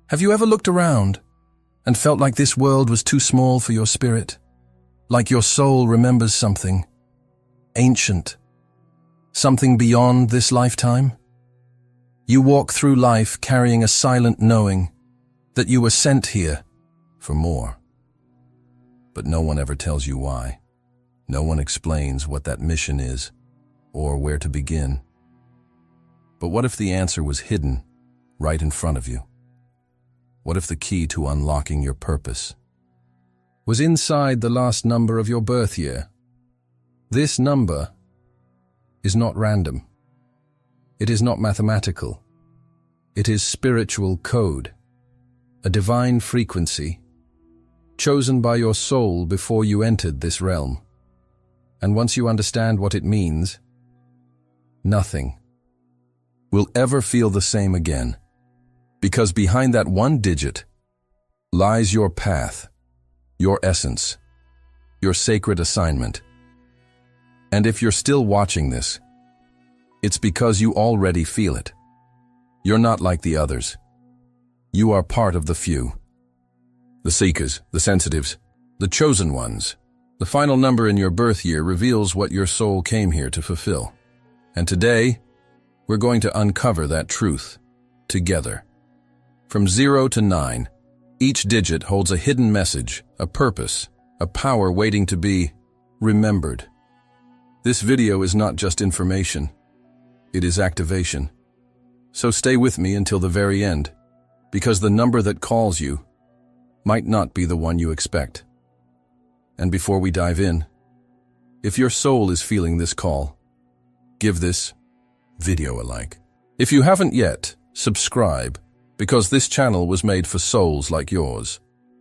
Have you ever looked around and felt like this world was too small for your spirit? Like your soul remembers something ancient, something beyond this lifetime? You walk through life carrying a silent knowing that you were sent here for more. But no one ever tells you why. No one explains what that mission is or where to begin. But what if the answer was hidden right in front of you? What if the key to unlocking your purpose was inside the last number of your birth year? This number is not random. It is not mathematical. It is spiritual code, a divine frequency chosen by your soul before you entered this realm. And once you understand what it means, nothing will ever feel the same again. Because behind that one digit lies your path, your essence, your sacred assignment. And if you're still watching this, it's because you already feel it. You're not like the others. You are part of the few. The seekers, the sensitives, the chosen ones. The final number in your birth year reveals what your soul came here to fulfill. And today, we're going to uncover that truth together. From 0 to 9, each digit holds a hidden message, a purpose, a power waiting to be remembered. This video is not just information, it is activation. So stay with me until the very end, because the number that calls you might not be the one you expect. And before we dive in, if your soul is feeling this call, give this video a like. If you haven't yet, subscribe, because this channel was made for souls like yours.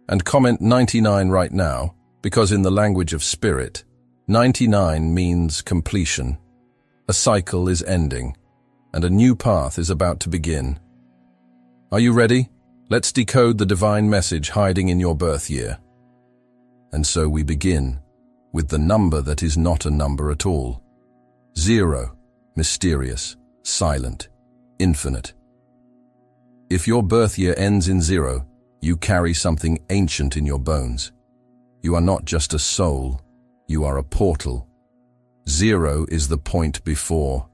And comment 99 right now, because in the language of spirit, 99 means completion. A cycle is ending, and a new path is about to begin. Are you ready? Let's decode the divine message hiding in your birth year. And so we begin with the number that is not a number at all. 0, mysterious, silent, infinite. If your birth year ends in 0, you carry something ancient in your bones. You are not just a soul, you are a portal. 0 is the point before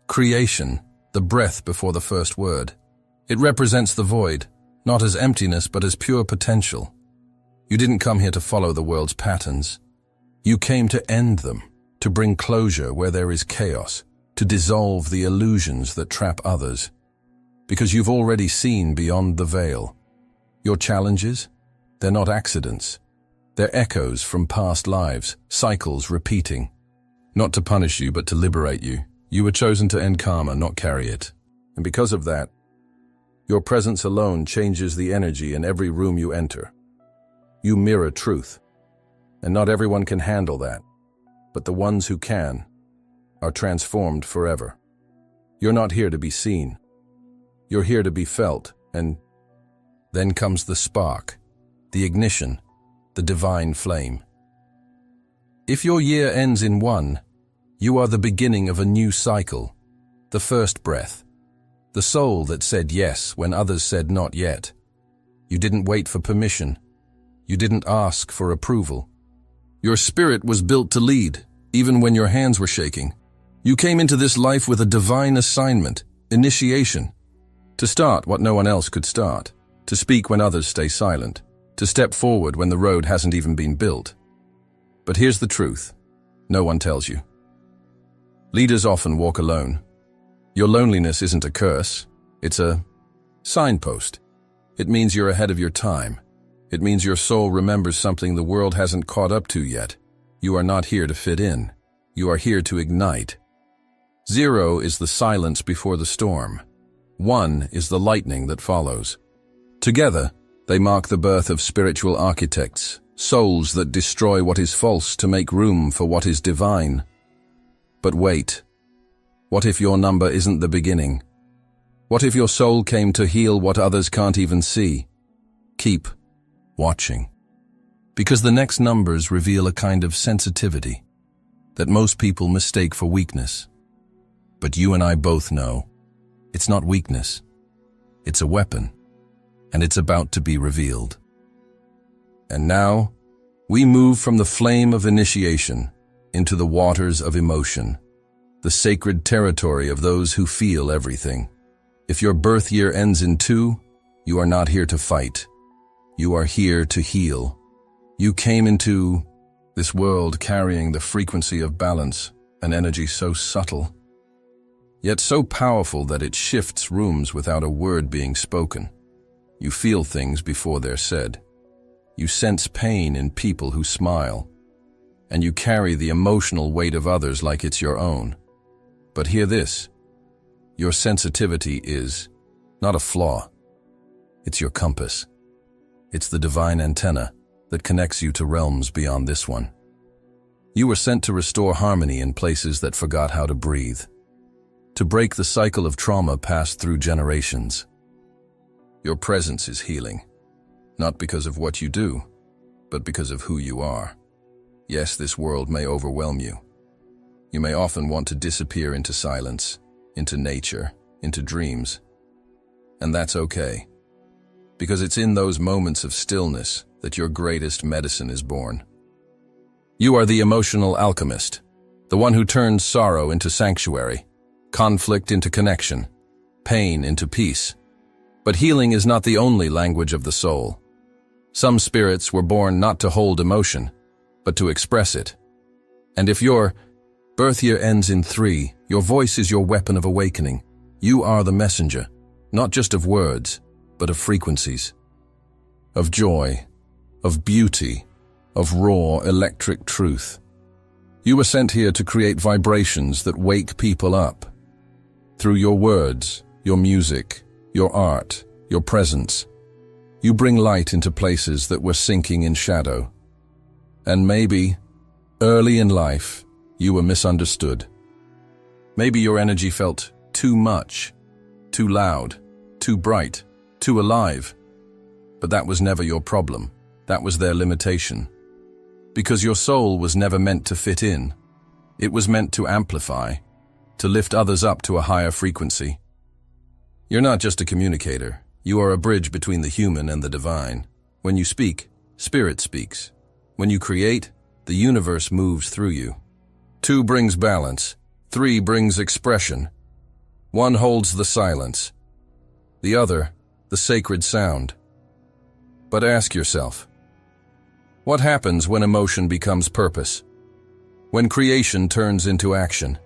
creation, the breath before the first word. It represents the void, not as emptiness but as pure potential. You didn't come here to follow the world's patterns. You came to end them, to bring closure where there is chaos, to dissolve the illusions that trap others. Because you've already seen beyond the veil. Your challenges? They're not accidents. They're echoes from past lives, cycles repeating. Not to punish you, but to liberate you. You were chosen to end karma, not carry it. And because of that, your presence alone changes the energy in every room you enter. You mirror truth. And not everyone can handle that. But the ones who can are transformed forever. You're not here to be seen. You're here to be felt, and then comes the spark, the ignition, the divine flame. If your year ends in 1, you are the beginning of a new cycle, the first breath, the soul that said yes when others said not yet. You didn't wait for permission. You didn't ask for approval. Your spirit was built to lead, even when your hands were shaking. You came into this life with a divine assignment, initiation. To start what no one else could start, to speak when others stay silent, to step forward when the road hasn't even been built. But here's the truth, no one tells you. Leaders often walk alone. Your loneliness isn't a curse, it's a signpost. It means you're ahead of your time. It means your soul remembers something the world hasn't caught up to yet. You are not here to fit in, you are here to ignite. 0 is the silence before the storm. 1 is the lightning that follows. Together, they mark the birth of spiritual architects, souls that destroy what is false to make room for what is divine. But wait, what if your number isn't the beginning? What if your soul came to heal what others can't even see? Keep watching. Because the next numbers reveal a kind of sensitivity that most people mistake for weakness. But you and I both know it's not weakness. It's a weapon. and it's about to be revealed. And now, we move from the flame of initiation into the waters of emotion, the sacred territory of those who feel everything. If your birth year ends in 2, you are not here to fight. You are here to heal. You came into this world carrying the frequency of balance, an energy so subtle, yet so powerful that it shifts rooms without a word being spoken. You feel things before they're said. You sense pain in people who smile, and you carry the emotional weight of others like it's your own. But hear this, your sensitivity is not a flaw. It's your compass. It's the divine antenna that connects you to realms beyond this one. You were sent to restore harmony in places that forgot how to breathe, to break the cycle of trauma passed through generations. Your presence is healing, not because of what you do, but because of who you are. Yes, this world may overwhelm you. You may often want to disappear into silence, into nature, into dreams. And that's okay, because it's in those moments of stillness that your greatest medicine is born. You are the emotional alchemist, the one who turns sorrow into sanctuary, conflict into connection, pain into peace. But healing is not the only language of the soul. Some spirits were born not to hold emotion, but to express it. And if your birth year ends in 3, your voice is your weapon of awakening. You are the messenger, not just of words, but of frequencies, of joy, of beauty, of raw electric truth. You were sent here to create vibrations that wake people up. Through your words, your music, your art, your presence, you bring light into places that were sinking in shadow. And maybe, early in life, you were misunderstood. Maybe your energy felt too much, too loud, too bright, too alive. But that was never your problem. That was their limitation. Because your soul was never meant to fit in. It was meant to amplify, to lift others up to a higher frequency. You're not just a communicator. You are a bridge between the human and the divine. When you speak, spirit speaks. When you create, the universe moves through you. 2 brings balance. 3 brings expression. 1 holds the silence. The other, the sacred sound. But ask yourself, what happens when emotion becomes purpose? When creation turns into action?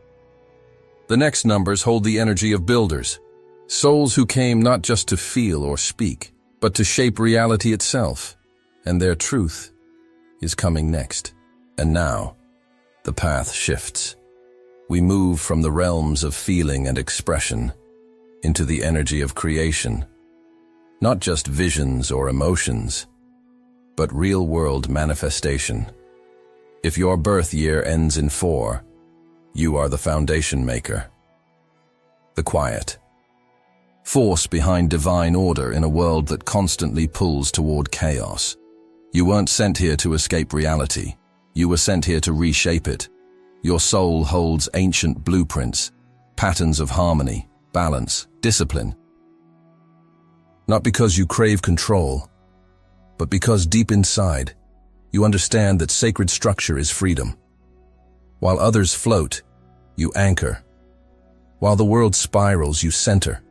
The next numbers hold the energy of builders, souls who came not just to feel or speak, but to shape reality itself, and their truth is coming next. And now, the path shifts. We move from the realms of feeling and expression into the energy of creation, not just visions or emotions, but real-world manifestation. If your birth year ends in 4, you are the foundation maker, the quiet force behind divine order in a world that constantly pulls toward chaos. You weren't sent here to escape reality. You were sent here to reshape it. Your soul holds ancient blueprints, patterns of harmony, balance, discipline. Not because you crave control, but because deep inside, you understand that sacred structure is freedom. While others float, you anchor. While the world spirals, you center.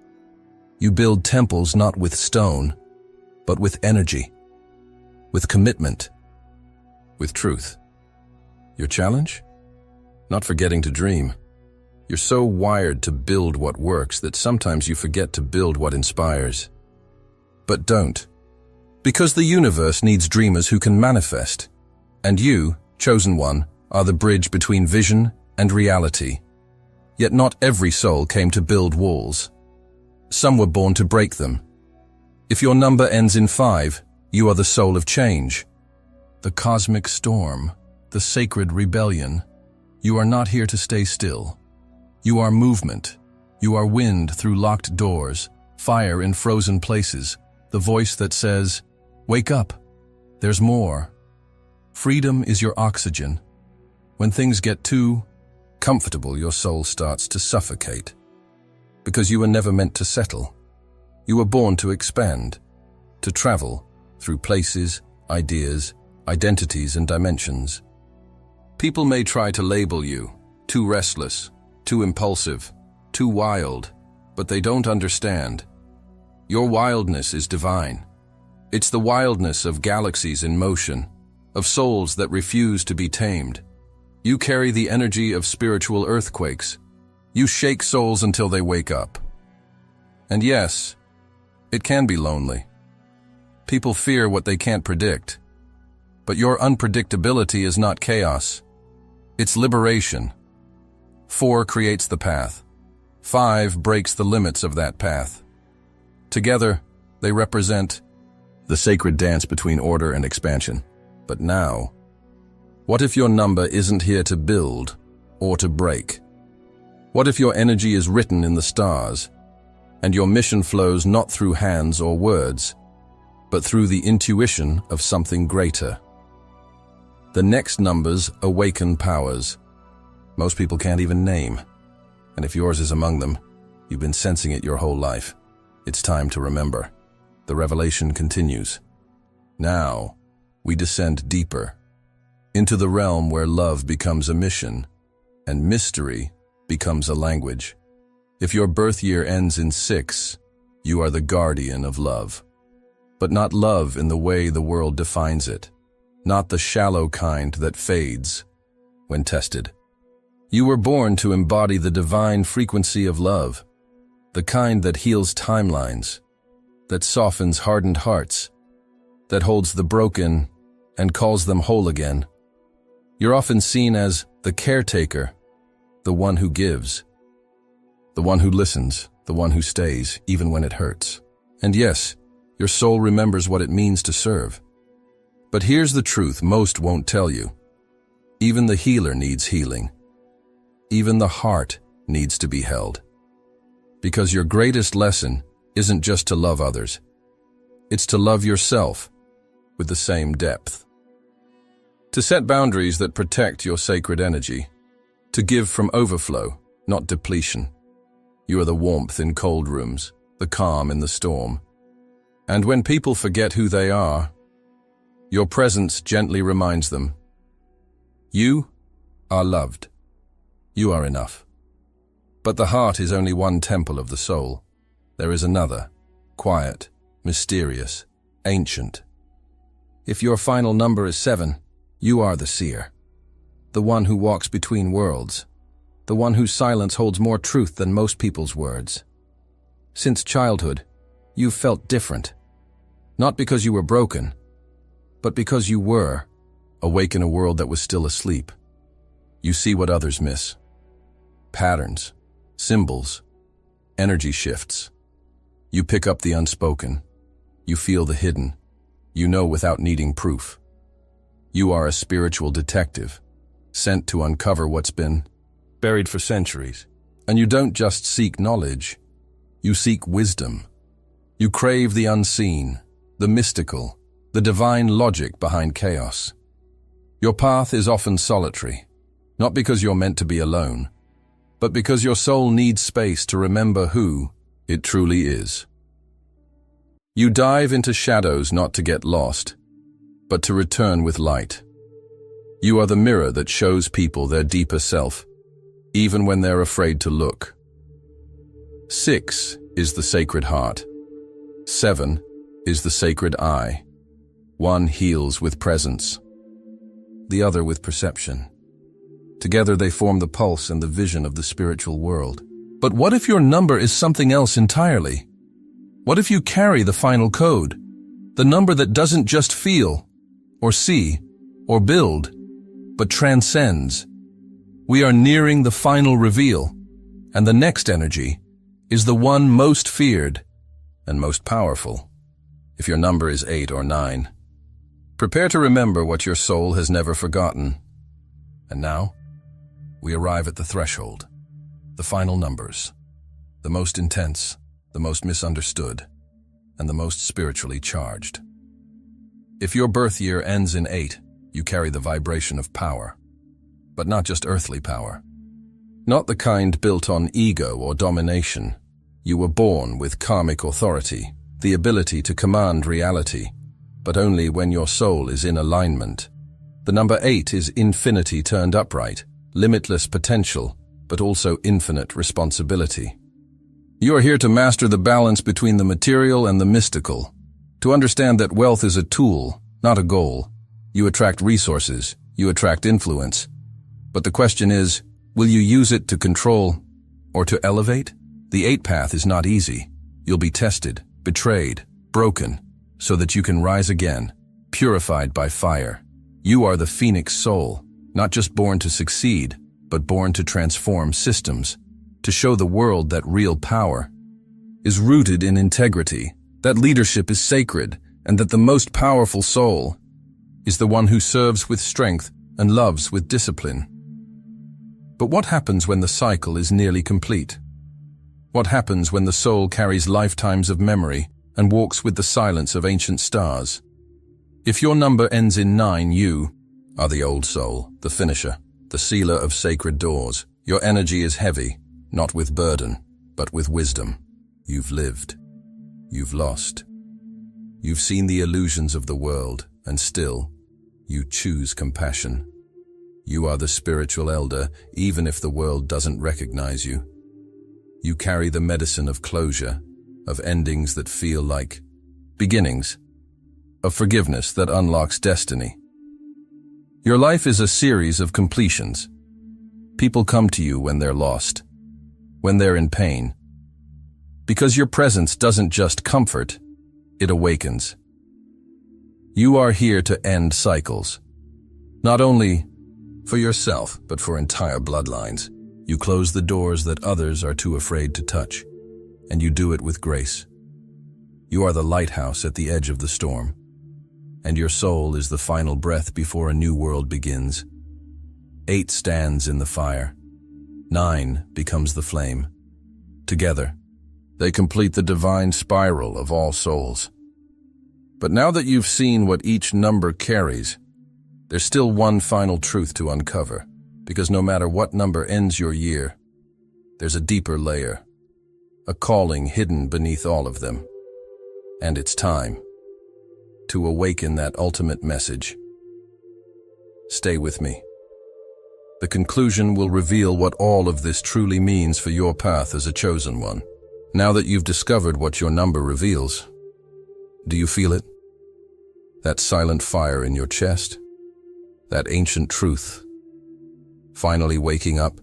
You build temples not with stone, but with energy, with commitment, with truth. Your challenge? Not forgetting to dream. You're so wired to build what works that sometimes you forget to build what inspires. But don't. Because the universe needs dreamers who can manifest. And you, chosen one, are the bridge between vision and reality. Yet not every soul came to build walls. Some were born to break them. If your number ends in 5, you are the soul of change. The cosmic storm, the sacred rebellion. You are not here to stay still. You are movement. You are wind through locked doors, fire in frozen places, the voice that says, "Wake up, there's more." Freedom is your oxygen. When things get too comfortable, your soul starts to suffocate. Because you were never meant to settle. You were born to expand. to travel through places, ideas, identities, and dimensions. People may try to label you too restless, too impulsive, too wild, but they don't understand. Your wildness is divine. It's the wildness of galaxies in motion, of souls that refuse to be tamed. You carry the energy of spiritual earthquakes. You shake souls until they wake up. And yes, it can be lonely. People fear what they can't predict. But your unpredictability is not chaos. It's liberation. 4 creates the path. 5 breaks the limits of that path. Together, they represent the sacred dance between order and expansion. But now, what if your number isn't here to build or to break? What if your energy is written in the stars, and your mission flows not through hands or words, but through the intuition of something greater? The next numbers awaken powers most people can't even name. And if yours is among them, you've been sensing it your whole life. It's time to remember. The revelation continues. Now, we descend deeper into the realm where love becomes a mission and mystery becomes a language. If your birth year ends in 6, you are the guardian of love. But not love in the way the world defines it, not the shallow kind that fades when tested. You were born to embody the divine frequency of love, the kind that heals timelines, that softens hardened hearts, that holds the broken and calls them whole again. You're often seen as the caretaker, the one who gives, the one who listens, the one who stays, even when it hurts. And yes, your soul remembers what it means to serve. But here's the truth most won't tell you. Even the healer needs healing. Even the heart needs to be held. Because your greatest lesson isn't just to love others. It's to love yourself with the same depth. To set boundaries that protect your sacred energy. To give from overflow, not depletion. You are the warmth in cold rooms, the calm in the storm. And when people forget who they are, your presence gently reminds them, you are loved. You are enough. But the heart is only one temple of the soul. There is another, quiet, mysterious, ancient. If your final number is 7, you are the seer, the one who walks between worlds, the one whose silence holds more truth than most people's words. Since childhood, you've felt different. Not because you were broken, but because you were awake in a world that was still asleep. You see what others miss. Patterns, symbols, energy shifts. You pick up the unspoken. You feel the hidden. You know without needing proof. You are a spiritual detective, sent to uncover what's been buried for centuries. And you don't just seek knowledge. You seek wisdom. You crave the unseen, the mystical, the divine logic behind chaos. Your path is often solitary, not because you're meant to be alone, but because your soul needs space to remember who it truly is. You dive into shadows not to get lost, but to return with light. You are the mirror that shows people their deeper self, even when they're afraid to look. 6 is the sacred heart. 7 is the sacred eye. One heals with presence, the other with perception. Together they form the pulse and the vision of the spiritual world. But what if your number is something else entirely? What if you carry the final code, the number that doesn't just feel, or see, or build, but transcends? We are nearing the final reveal, and the next energy is the one most feared and most powerful. If your number is 8 or 9, prepare to remember what your soul has never forgotten. And now, we arrive at the threshold, the final numbers, the most intense, the most misunderstood, and the most spiritually charged. If your birth year ends in 8, you carry the vibration of power, but not just earthly power. Not the kind built on ego or domination. You were born with karmic authority, the ability to command reality, but only when your soul is in alignment. The number 8 is infinity turned upright, limitless potential, but also infinite responsibility. You are here to master the balance between the material and the mystical, to understand that wealth is a tool, not a goal. You attract resources, you attract influence. But the question is, will you use it to control or to elevate? The 8 path is not easy. You'll be tested, betrayed, broken, so that you can rise again, purified by fire. You are the phoenix soul, not just born to succeed, but born to transform systems, to show the world that real power is rooted in integrity, that leadership is sacred, and that the most powerful soul is the one who serves with strength and loves with discipline. But what happens when the cycle is nearly complete? What happens when the soul carries lifetimes of memory and walks with the silence of ancient stars? If your number ends in 9, you are the old soul, the finisher, the sealer of sacred doors. Your energy is heavy, not with burden, but with wisdom. You've lived. You've lost. You've seen the illusions of the world, and still, you choose compassion. You are the spiritual elder, even if the world doesn't recognize you. You carry the medicine of closure, of endings that feel like beginnings, of forgiveness that unlocks destiny. Your life is a series of completions. People come to you when they're lost, when they're in pain, because your presence doesn't just comfort, it awakens. You are here to end cycles, not only for yourself, but for entire bloodlines. You close the doors that others are too afraid to touch, and you do it with grace. You are the lighthouse at the edge of the storm, and your soul is the final breath before a new world begins. 8 stands in the fire. 9 becomes the flame. Together, they complete the divine spiral of all souls. But now that you've seen what each number carries, there's still one final truth to uncover, because no matter what number ends your year, there's a deeper layer, a calling hidden beneath all of them. And it's time to awaken that ultimate message. Stay with me. The conclusion will reveal what all of this truly means for your path as a chosen one. Now that you've discovered what your number reveals, do you feel it? That silent fire in your chest? That ancient truth finally waking up?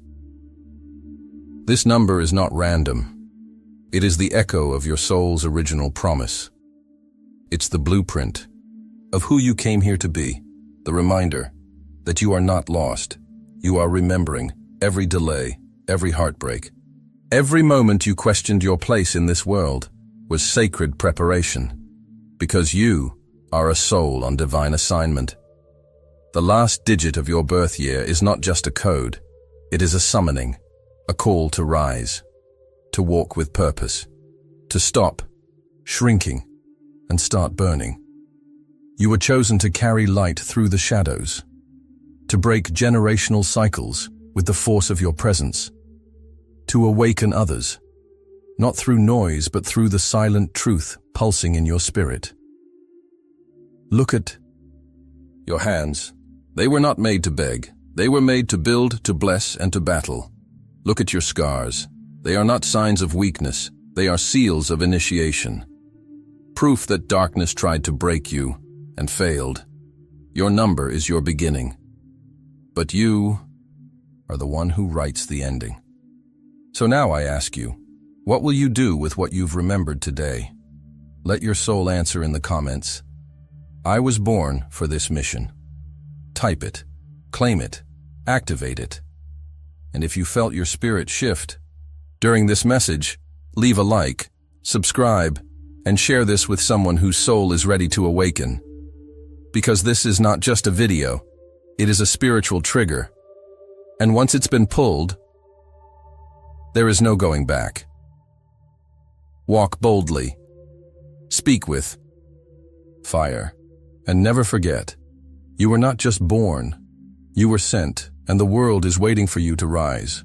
This number is not random. It is the echo of your soul's original promise. It's the blueprint of who you came here to be, the reminder that you are not lost. You are remembering every delay, every heartbreak. Every moment you questioned your place in this world was sacred preparation, because you are a soul on divine assignment. The last digit of your birth year is not just a code, it is a summoning, a call to rise, to walk with purpose, to stop shrinking and start burning. You were chosen to carry light through the shadows, to break generational cycles with the force of your presence, to awaken others, not through noise but through the silent truth pulsing in your spirit. Look at your hands. They were not made to beg. They were made to build, to bless, and to battle. Look at your scars. They are not signs of weakness. They are seals of initiation. Proof that darkness tried to break you and failed. Your number is your beginning. But you are the one who writes the ending. So now I ask you, what will you do with what you've remembered today? Let your soul answer in the comments. I was born for this mission. Type it, claim it, activate it. And if you felt your spirit shift during this message, leave a like, subscribe, and share this with someone whose soul is ready to awaken. Because this is not just a video, it is a spiritual trigger. And once it's been pulled, there is no going back. Walk boldly. Speak with fire. And never forget, you were not just born, you were sent, and the world is waiting for you to rise.